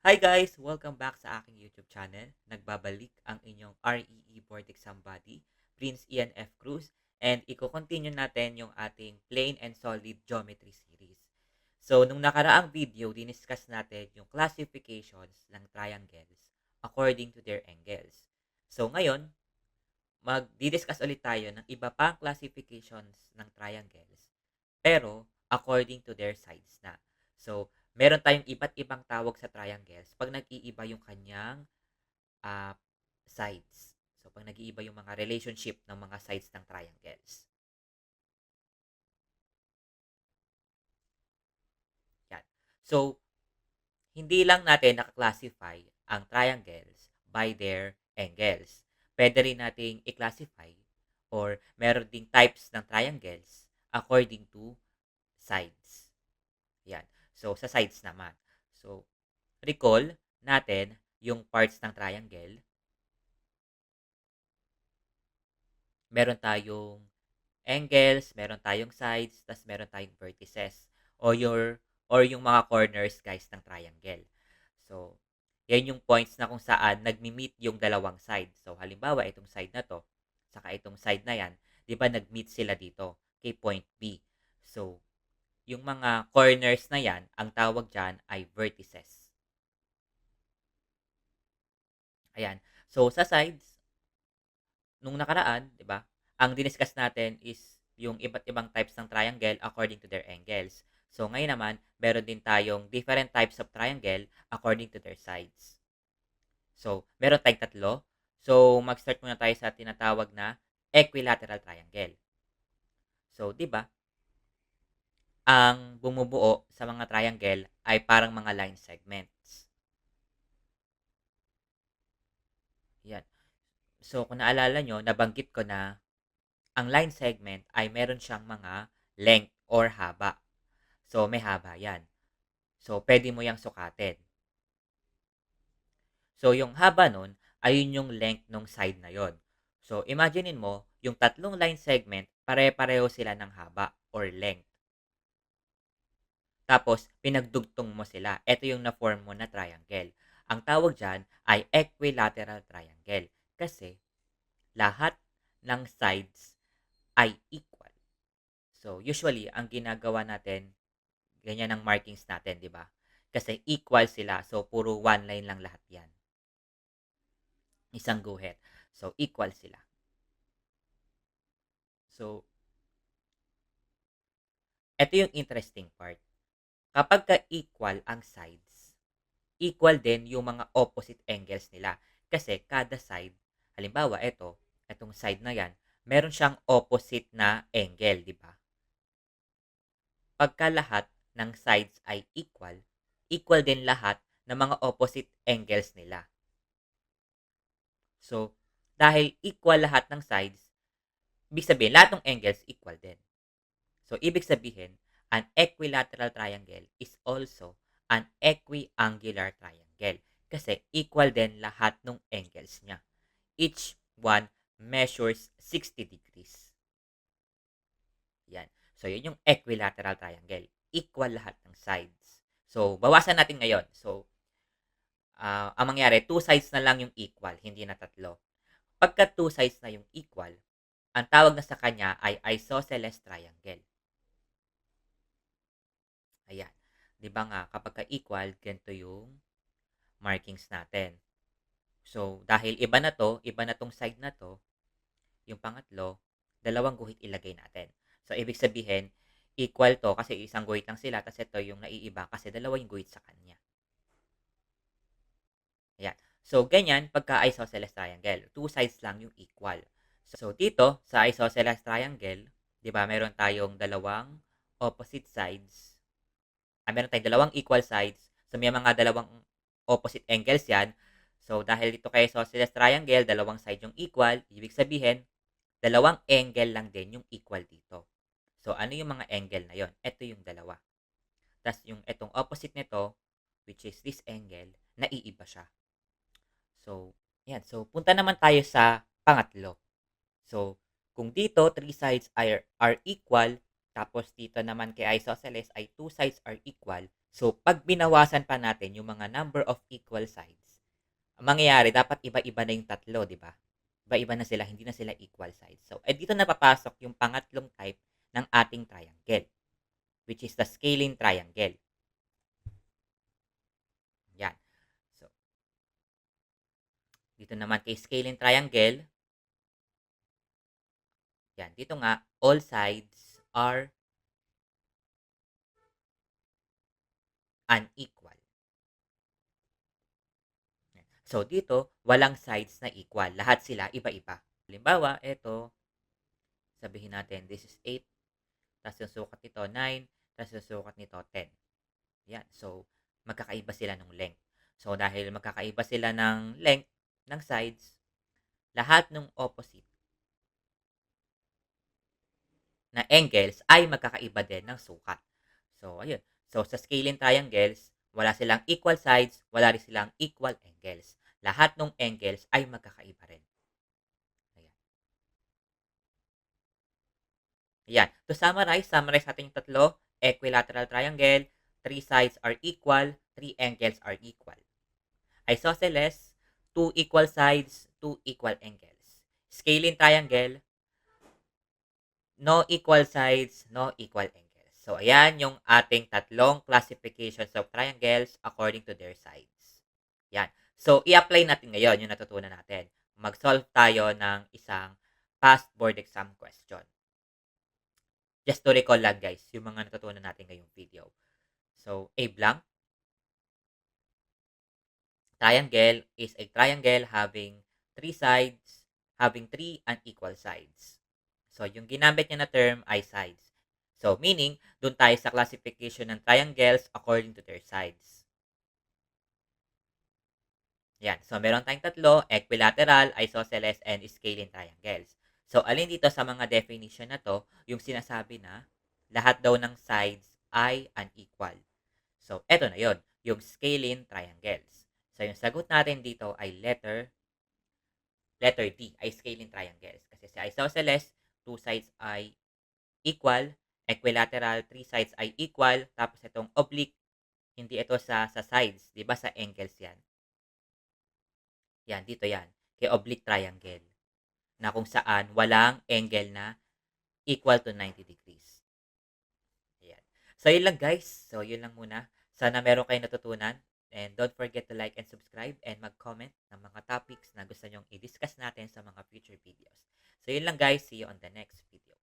Hi guys! Welcome back sa aking YouTube channel. Nagbabalik ang inyong REE Board Exam Buddy, Prince Ian F. Cruz, and i-continue natin yung ating Plain and Solid Geometry series. So, nung nakaraang video, diniscuss natin yung classifications ng triangles according to their angles. So, ngayon, mag-discuss ulit tayo ng iba pang classifications ng triangles, pero according to their sides na. So, meron tayong iba't ibang tawag sa triangles pag nag-iiba yung kanyang ah, sides. So, pag nag-iiba yung mga relationship ng mga sides ng triangles. Yan. So, hindi lang natin nakaklassify ang triangles by their angles. Pwede rin nating i-classify or meron ding types ng triangles according to sides. Yan. So, sa sides naman. So, recall natin yung parts ng triangle. Meron tayong angles, meron tayong sides, tas meron tayong vertices or yung mga corners guys ng triangle. So, yan yung points na kung saan nagmi-meet yung dalawang side. So, halimbawa, itong side na to, saka itong side na yan, di ba nag-meet sila dito kay point B. So, yung mga corners na yan, ang tawag dyan ay vertices. Ayan. So, sa sides, nung nakaraan, 'di ba? Ang diniscuss natin is yung iba't ibang types ng triangle according to their angles. So ngayon naman, meron din tayong different types of triangle according to their sides. So, meron tayong tatlo. So, mag-start muna tayo sa tinatawag na equilateral triangle. So, 'di ba? Ang bumubuo sa mga triangle ay parang mga line segments. Yan. So, kung naalala nyo, nabanggit ko na ang line segment ay meron siyang mga length or haba. So, may haba yan. So, pwede mo yang sukatin. So, yung haba nun, ayun yung length ng side na yon. So, imaginein mo, yung tatlong line segment, pare-pareho sila ng haba or length. Tapos, pinagdugtong mo sila. Ito yung na-form mo na triangle. Ang tawag dyan ay equilateral triangle. Kasi, lahat ng sides ay equal. So, usually, ang ginagawa natin, ganyan ang markings natin, di ba? Kasi equal sila. So, puro one line lang lahat yan. Isang guhit. So, equal sila. So, ito yung interesting part. Kapag ka-equal ang sides, equal din yung mga opposite angles nila. Kasi kada side, halimbawa, itong side na yan, meron siyang opposite na angle, di ba? Pagka lahat ng sides ay equal, equal din lahat ng mga opposite angles nila. So, dahil equal lahat ng sides, ibig sabihin, lahat ng angles equal din. So, ibig sabihin, an equilateral triangle is also an equiangular triangle. Kasi equal din lahat ng angles niya. Each one measures 60 degrees. Yan. So, yun yung equilateral triangle. Equal lahat ng sides. So, bawasan natin ngayon. So, ang mangyari, two sides na lang yung equal, hindi na tatlo. Pagka two sides na yung equal, ang tawag na sa kanya ay isosceles triangle. Ayan. 'Di ba nga, kapag ka-equal, ganito yung markings natin. So, dahil iba na to, iba na tong side na to, yung pangatlo, dalawang guhit ilagay natin. So, ibig sabihin, equal to kasi isang guhit lang sila, kasi ito yung naiiba kasi dalawa yung guhit sa kanya. Ayan. So, ganyan pagka isosceles triangle. Two sides lang yung equal. So, dito, sa isosceles triangle, di ba, meron tayong dalawang opposite sides. Meron tayong dalawang equal sides. So, may mga dalawang opposite angles yan. So, dahil dito kay isosceles triangle, dalawang side yung equal, ibig sabihin, dalawang angle lang din yung equal dito. So, ano yung mga angle na yon? Ito yung dalawa. Tapos, yung itong opposite nito, which is this angle, naiiba siya. So, yan. So, punta naman tayo sa pangatlo. So, kung dito, three sides are equal, tapos dito naman kay isosceles ay two sides are equal, So, pag binawasan pa natin yung mga number of equal sides, ang mangyayari dapat iba-iba na yung tatlo, di ba? Iba-iba na sila, hindi na sila equal sides. So, dito na papasok yung pangatlong type ng ating triangle, which is the scalene triangle. Yan. So, dito naman kay scalene triangle, yan, dito nga, all sides are unequal. So, dito, walang sides na equal. Lahat sila iba-iba. Halimbawa, ito, sabihin natin, this is 8, tapos yung sukat nito 9, tapos yung sukat nito 10. Yan. So, magkakaiba sila ng length. So, dahil magkakaiba sila ng length ng sides, lahat ng opposite na angles ay magkakaiba din ng sukat. So, ayun. So, sa scalene triangles, wala silang equal sides, wala rin silang equal angles. Lahat ng angles ay magkakaiba rin. Ayan. Ayan. To summarize natin yung tatlo. Equilateral triangle, 3 sides are equal, 3 angles are equal. Isosceles, 2 equal sides, 2 equal angles. Scalene triangle, no equal sides, no equal angles. So, ayan yung ating tatlong classifications of triangles according to their sides. Yan. So, i-apply natin ngayon yung natutunan natin. Mag-solve tayo ng isang past board exam question. Just to recall lang guys, yung mga natutunan natin ngayong video. So, A blank. Triangle is a triangle having 3 sides, having 3 unequal sides. So, yung ginamit niya na term ay sides. So, meaning, dun tayo sa classification ng triangles according to their sides. Yan. So, meron tayong tatlo, equilateral, isosceles, and scalene triangles. So, alin dito sa mga definition na to, yung sinasabi na lahat daw ng sides ay unequal. So, eto na yon, yung scalene triangles. So, yung sagot natin dito ay letter D, ay scalene triangles. Kasi sa isosceles, 2 sides ay equal, equilateral, 3 sides ay equal, tapos itong oblique, hindi ito sa sides, 'di ba? Sa angles 'yan. Yan, dito 'yan, kay oblique triangle, na kung saan walang angle na equal to 90 degrees. Ayan. So, yun lang guys. So, yun lang muna. Sana meron kayong natutunan. And don't forget to like and subscribe and mag-comment ng mga topics na gusto nyong i-discuss natin sa mga future videos. So, yun lang guys. See you on the next video.